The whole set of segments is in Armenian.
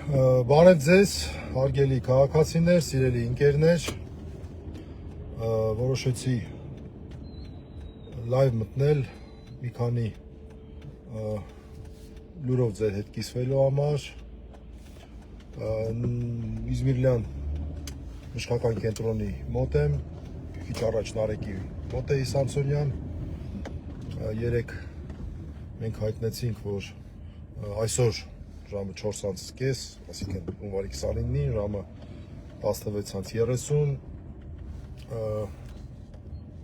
Բարև ձեզ, հարգելի քաղաքացիներ, սիրելի ընկերներ, որոշեցի լայվ մտնել մի քանի լուրով ձեր հետ կիսվելու համար։ Իզմիրլյան բժշկական կենտրոնի մոտ եմ, քիչ առաջ Նարեկի մոտ էի Սամսոնյան։ Երեկ մենք հայտնեցինք, որ այսօր ժամը 4:30, այսինքն հունվարի 29-ին, ժամը 16:30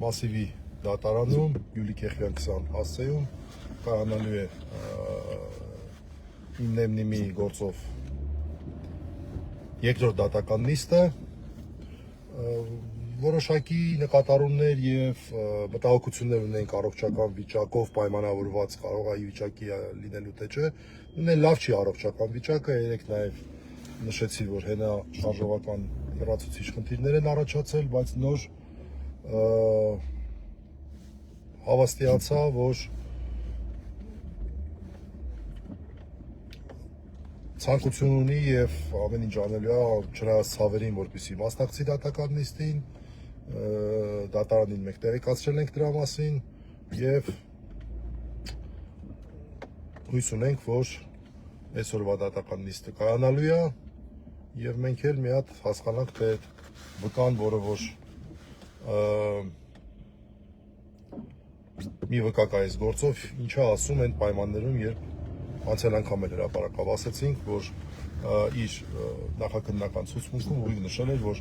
Մասիվի դատարանում, Յուլիկ Եղիան 20 հասցեում կայանալու է իմնեմնիմի գործով երկրորդ դատական նիստը։ Որոշակի նկատառումներ եւ մտահոգություններ ունենք առողջական վիճակով պայմանավորված, կարող է ի վիճակի լինելու թե չէ, լավ չի առողջական վիճակը, երեք նաեւ նշեցի, որ հենա շարժողական լրացուցիչ խնդիրներ են առաջացել, բայց նոր հավաստիացա, որ ցանկություն ունի եւ ամեն ինչ անելու է չնայած ցավերին, որպեսզի մասնակցի դատական նիստին, դատարանին մենք տեղեկացրել ենք դրա մասին եւ հույս ունենք, որ այսօրվա դատական նիստը կայանալու է եւ մենք էլ մի հատ հասկանանք, թե վկան, որը որ մի վկա կա այս գործով, ինչա ասում են պայմաններում, երբ անցյալ անգամ էլ հրապարակավ ասացինք, որ իր նախաքննական ցուցմունքում ուղիղ նշել էր, որ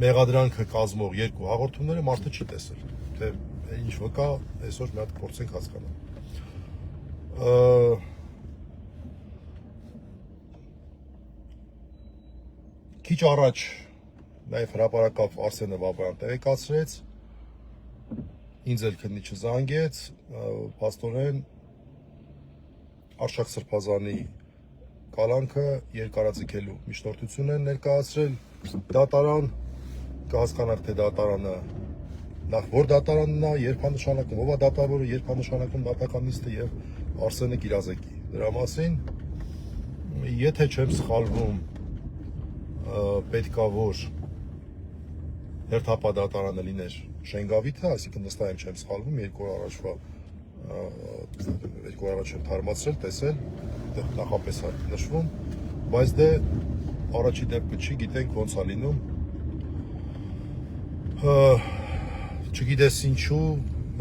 մեղադրանքը կազմող երկու հաղորդումները մարդը չի տեսել, թե ինչ վկա, այսօր մի հատ փորձենք հասկանալ։ Քիչ առաջ նաև հրապարակավ Արսենը Բաբայան տեղեկացրեց, ինձ էլ քննիչը զանգեց, փաստորեն Արշակ Սրբազանի կալանքը երկարաձգելու միջնորդություն են ներկայացրել դատարան, կհասկանանք, թե դատարանը նախ որ դատարանն է, երբ է նշանակում, ով է դատավորը, երբ է նշանակում դատական նիստը եւ Արսենը կիրազեկի դրա մասին։ Եթե չեմ սխալվում, պետքա որ հերթապահ դատարանը լիներ Շենգավիթը, այսինքն վստահ եմ չեմ սխալվում, երկու օր առաջ եմ թարմացրել, տեսել, նախապես է նշվում, բայց դե առաջի դեպքը չի, գիտենք ոնց է լինում, չգիտես ինչու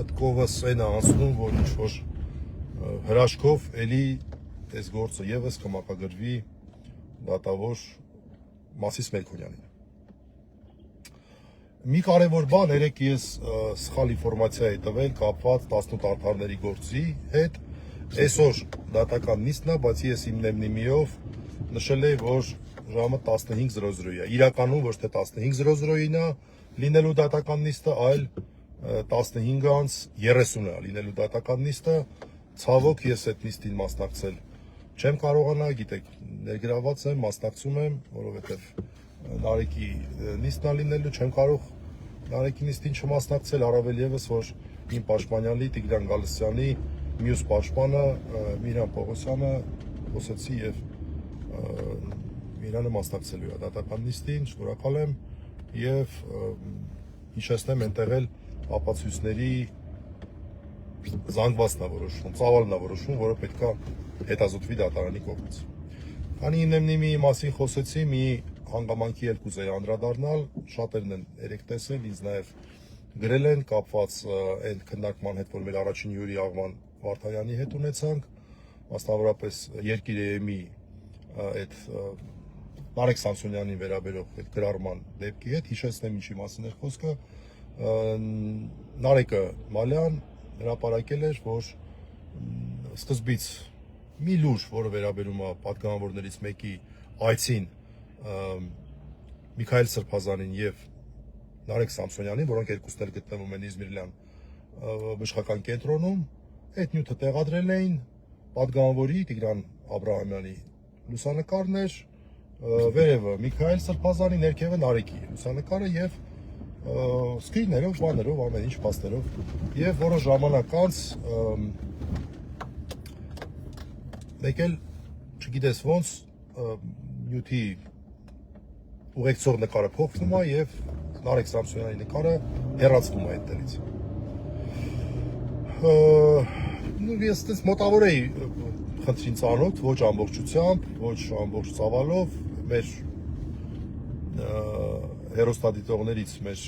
մտքովս այն է անցնում, որ ինչ-որ հրաշքով էլի այս գործը եւս կմակագրվի դատավոր Մասիս Մելքոնյանին։ Մի կարևոր բան, երեք ես սխալ ինֆորմացիա էի տվել կապված 18 արդարների գործի հետ, այսօր դատական նիստն է, բայց ես իմ նեմնիմիով նշել էի, որ ժամը 15:00 է, իրականում ոչ թե 15:00-ին է լինելու դատական նիստը, այլ 15:30 է լինելու դատական նիստը, ցավոք ես այդ նիստին մասնակցել չեմ կարողանա, գիտեք, ներգրաված եմ, մասնակցում եմ, որովհետև Նարեկի նիստն է լինելու, չեմ կարող Նարեկի նիստին չմասնակցել, առավել եւս, որ իմ պաշտպանյալի Տիգրան Գալստյանի մյուս պաշտպանը Միրան Պողոսյանը խոսեցի եւ Միրանը մասնակցելու է դատական նիստին, շնորհակալ եմ եւ հիշեցնեմ այնտեղ էլ ապացույցների զանգվածն է որոշվում, ծավալն է որոշվում, որը պետք է հետազոտվի դատարանի կողմից։ Քանի ինեմնիմի մասին խոսեցի, մի հանգամանքի էլ կուզեի անդրադառնալ, շատերն են երեք տեսել, ինձ նաև գրել են կապված այն քննարկման հետ, որ մեր առաջին հյուրի Աղվան Վարդանյանի հետ ունեցանք, մասնավորապես Երկիր.am-ի այդ Նարեկ Սամսոնյանին վերաբերող այդ գրառման դեպքի հետ, հիշեցնեմ ինչի մասին էր խոսքը, Նարեկը Մալյան հրապարակել էր, որ սկզբից մի լուր, որը վերաբերում է պատգամավորներից մեկի այցին Միքայել Սրբազանին եւ Նարեկ Սամսոնյանին, որոնք երկուսն էլ գտնվում են Իզմիրլյան բժշկական կենտրոնում, այդ նյութը տեղադրել էին պատգամավորի Տիգրան Աբրահամյանի լուսանկարն էր, վերևը Միքայել Սրբազանի, ներքևը Նարեկի լուսանկարը եւ սկրիներով, բաներով, ամեն ինչ փաստերով եւ որոշ ժամանակ անց մեկ էլ չգիտես ոնց նյութի ուղեկցող նկարը փոխվում է եւ Նարեկ Սամսոնյանի նկարը հեռացվում է այդտեղից։ Ես այդպես մոտավոր էի խնդրին ծանոթ, ոչ ամբողջությամբ, ոչ ամբողջ ծավալով, մեր հեռուստադիտողներից, մեր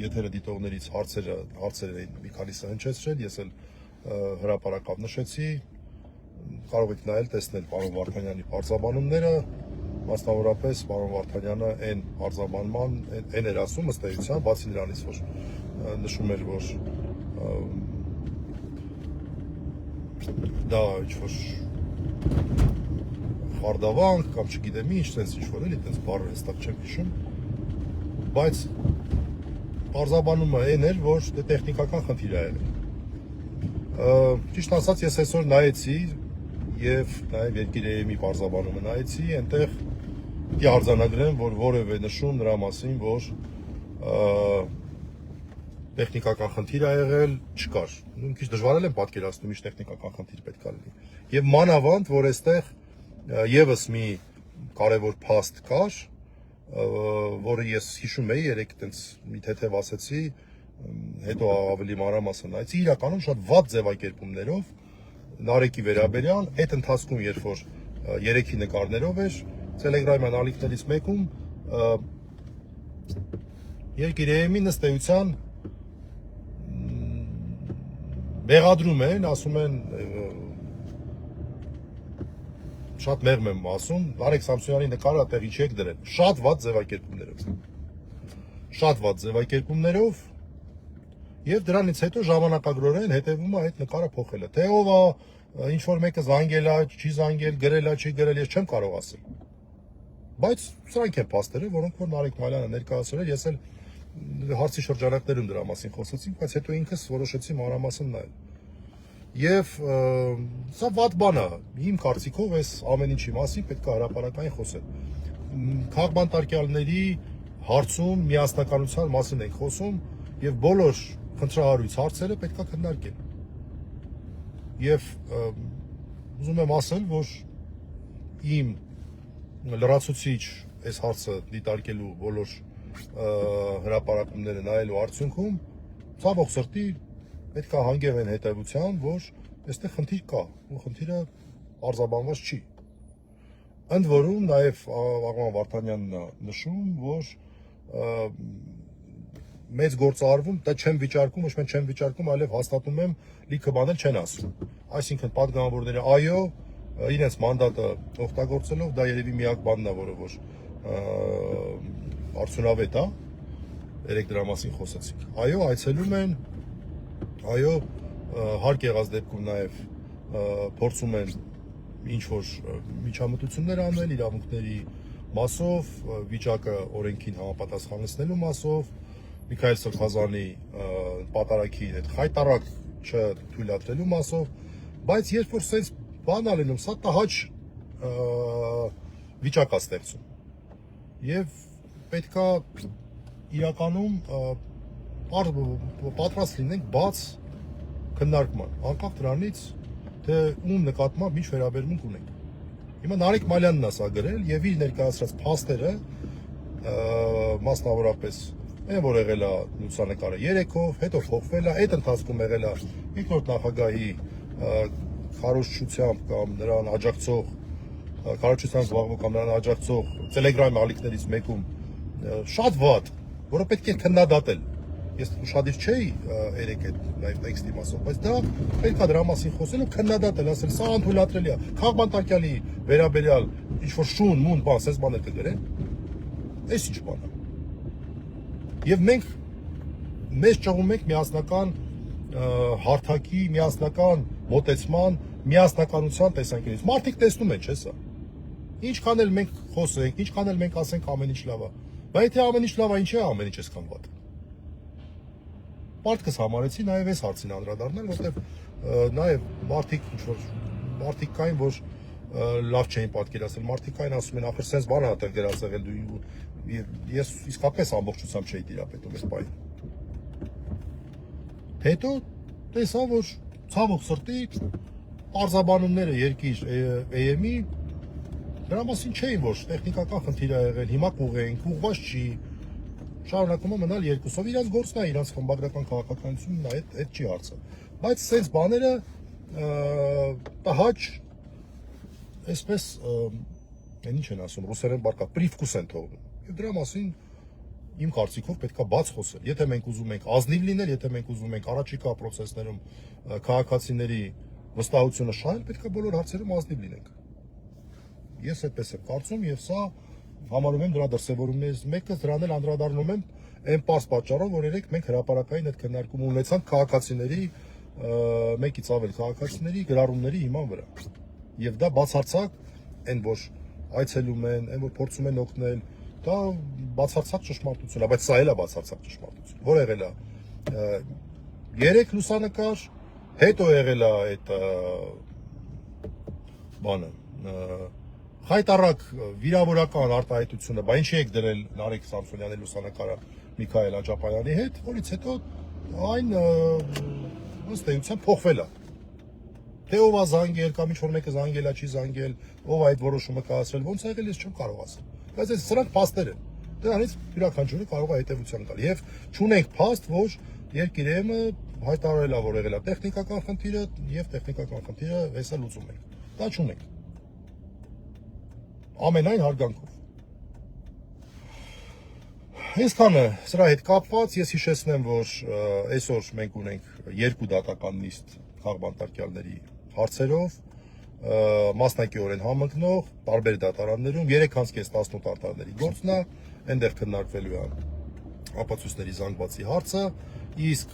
եթերը դիտողներից հարցեր էին մի քանիսը հնչեցրել, ես էլ հրապարակավ նշեցի, կարող եք նայել, տեսնել պարոն Վարդանյանի պարզաբանումները, մասնավորապես պարոն Վարդանյանը այն պարզաբանման, այն էր ասում ըստ էության, բացի նրանից, որ նշում էր, որ դա ինչ-որ խարդավանք կամ չգիտեմ ինչ, տենց ինչ-որ էլի, տենց բառը հստակ չեմ հիշում, բայց պարզաբանումը այն էր, որ տեխնիկական խնդիր է եղել։ Ճիշտ ասած, ես այսօր նայեցի եւ նաեւ Երկիր.am-ի պարզաբանումը նայեցի, այնտեղ պիտի արձանագրեմ, որ որևէ նշում նրա մասին, որ տեխնիկական խնդիր է եղել, չկար։ Մի քիչ դժվար եմ պատկերացնում, ինչ տեխնիկական խնդիր պետք է լինի։ Եվ մանավանդ, որ այստեղ եւս մի կարևոր փաստ կար, որը ես հիշում էի, երեք այտենց մի թեթև ասեցի, հետո ավելի մանրամասն նայեցի, իրականում շատ վատ ձևակերպումներով Նարեկի վերաբերյալ, այդ ընթացքում, երբ որ երեքի նկարներով էր, Telegram-յան ալիքներից մեկում Երկիր.am-ի ըստ էության մեղադրում են, ասում են, շատ մեղմ եմ ասում, Նարեկ Սամսոնյանի նկարը տեղի չեք դրել, շատ վատ ձևակերպումներով, եւ դրանից հետո ժամանակագրորեն հետևում է այդ նկարը փոխելը։ Թե ով է, ինչ որ մեկը զանգել է, չի զանգել, գրել է, չի գրել, ես չեմ կարող ասել։ Բայց սրանք են փաստերը, որոնք որ Նարեկ Մալյանը ներկայացրել էր, ես էլ հարցի շրջանակներում դրա մասին խոսեցինք, բայց հետո ինքս որոշեցի մանրամասն նայել։ Եվ սա վատ բան է, իմ կարծիքով այս ամեն ինչի մասին պետք է հրապարակային խոսել։ Քաղբանտարկյալների հարցում միասնականության մասին ենք խոսում եւ բոլոր խնդրահարույց հարցերը պետք է քննարկել։ Եվ ուզում եմ ասել, որ իմ լրացուցիչ այս հարցը դիտարկելու բոլոր հրապարակումները նայելու արդյունքում ցավոք սրտի պետք է հանգեմ այն հետևության, որ այստեղ խնդիր կա, ու խնդիրը պարզաբանված չի։ Ընդ որում նաև Աղման Վարդանյանն է նշում, որ մեծ գործ արվում, դա չեմ վիճարկում, ոչ միայն չեմ վիճարկում, այլև հաստատում եմ, լիքը բաներ չեն ասում։ Այսինքն պատգամավորները այո, իրենց մանդատը օգտագործելով, դա երևի միակ բանն է, որը որ արդյունավետ է, երեք դրա մասին խոսեցինք։ Այո, այցելում են, այո, հարկ եղած դեպքում նաև փորձում են ինչ-որ միջամտություններ անել իրավունքների մասով, վիճակը օրենքին համապատասխանեցնելու մասով, Միքայել Սրբազանի պատարագի հետ խայտարակ չթույլատրելու մասով, բայց երբ որ սենց բան ա լինում, սա տհաճ վիճակ ա ստեղծում։ Եվ պետքա իրականում պատրաստ լինենք բաց քննարկման, անկախ դրանից, թե ում նկատմամբ ինչ վերաբերմունք ունենք։ Հիմա Նարեկ Մալյանն է սա գրել եւ իր ներկայացրած փաստերը, մասնավորապես այն որ եղել է լուսանկարը 3-ով, հետո փոխվել է, այդ ընթացքում եղել է երկրորդ նախագահի քարոզչությամբ կամ նրան աջակցող, քարոզչությամբ զբաղվող կամ նրան աջակցող Telegram ալիքներից մեկում շատ վատ, որը պետք է քննադատել։ Ես ուշադիր չէի երեք այդ լայվ տեքստի մասով, բայց դա պետք է դրա մասին խոսել ու քննադատել, ասել սա անթույլատրելի է։ Քաղբանտարկյալի վերաբերյալ ինչ-որ շուն, մուն, բան, սենց բաներ կգրեն։ Այս ինչ բան է։ Եվ մենք մեզ ճղում ենք միասնական հարթակի, միասնական մոտեցման, միասնականության տեսանկյունից։ Մարդիկ տեսնում են, չէ՞ սա։ Ինչքան էլ մենք խոսենք, ինչքան էլ մենք ասենք ամեն ինչ լավ է, բայց եթե ամեն ինչ լավ է, ինչ է ամեն ինչ այսքան վատ։ Մարդկս համարեցի նաև այս հարցին անդրադառնալ, որտեղ նաև մարդիկ ինչ-որ մարդիկ կային, որ լավ չէին պատկերացնել, մարդիկ կային ասում են, ախր սենց բան ա այդտեղ գրած եղել դու ես իսկապես ամբողջությամբ չէի տիրապետում այս բանը։ Հետո տեսա, որ ցավոք սրտի պարզաբանումները Երկիր.am-ի Դրա մասին չէին, որ տեխնիկական խնդիր ա եղել, հիմա կուղենք, ուղղված չի, շարունակում է մնալ երկուսով, իրանց գործն է, իրանց խմբագրական քաղաքականությունն է, այդ չի հարցը։ Բայց սենց բաները տհաճ, այսպես, ինչ են ասում, ռուսերեն բառկա, պրիվկուս են թողնում։ Եվ դրա մասին իմ կարծիքով պետք է բաց խոսել։ Եթե մենք ուզում ենք ազնիվ լինել, եթե մենք ուզում ենք առաջիկա process-ներում քաղաքացիների վստահությունը շահել, պետք է բոլոր հարցերում ազնիվ լինենք։ Ես այդպես եմ կարծում եւ սա համարում եմ դրա դրսևորումներից մեկը, դրան էլ անդրադառնում եմ այն պարզ պատճառով, որ երեք մենք հրապարակային այդ քննարկումը ունեցանք քաղաքացիների, մեկից ավել քաղաքացիների գրառումների հիման վրա։ Եվ դա բացարձակ այն որ այցելում են, այն որ փորձում են օգնել, դա բացարձակ ճշմարտություն է, բայց սա էլ է բացարձակ ճշմարտություն։ Որ եղել է 3 լուսանկար, հետո եղել է այդ բանը խայտարակ վիրավորական արտահայտությունը, բա ինչի եք դրել Նարեկ Սամսոնյանի լուսանկարը Միքայել Աջապայանի հետ, որից հետո այն ըստ էության փոխվել է։ Թե ով է զանգել կամ ինչ որ մեկը զանգել է, չի զանգել, ով այդ որոշումը կայացրել, ոնց ա եղել, ես չեմ կարող ասել։ Բայց այս սրանք փաստեր են։ Դրանից յուրաքանչյուրը կարող է հետևության գալ։ Եվ չունենք փաստ, որ երկիրը հայտարարել է, որ եղել է տեխնիկական խնդիրը, եւ տեխնիկական խնդիրը հեսա լուծում ենք։ Դա չունենք։ Ամենայն հարգանքով։ Այսքանը սրա հետ կապված ես հիշեցնեմ, որ այսօր մենք ունենք 2 դատական նիստ քաղբանտարկյալների հարցերով, մասնակիորեն համընկնող, տարբեր դատարաններում 3.5-18 տարիների գործն է, այնտեղ քննարկվելու է ապացույցների զանգվածի հարցը, իսկ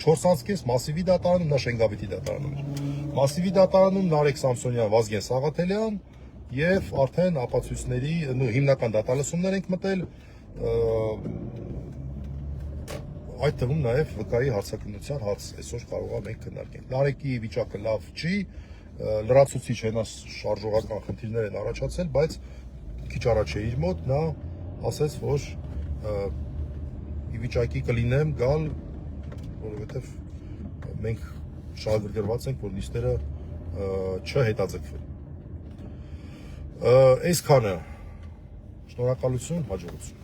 4.5 մասիվի դատարանում, նա Շենգավիթի դատարանում։ Մասիվի դատարանում Նարեկ Սամսոնյան, Վազգեն Սաղաթելյան եւ արդեն ապացույցների հիմնական դատալսումներ ենք մտել, այդ թվում նաեւ վկայի հարցակնության հարց այսօր կարող է մենք քննարկենք։ Նարեկի վիճակը լավ չի, լրացուցիչ հենաշարժողական խնդիրներ են առաջացել, բայց քիչ առաջ է իր մոտ նա ասաց, որ ի վիճակի կլինեմ գալ, որովհետեւ մենք շահագրգռված ենք, որ նիստերը չհետաձգվեն։ Այսքանը, շնորհակալություն, հաջողություն։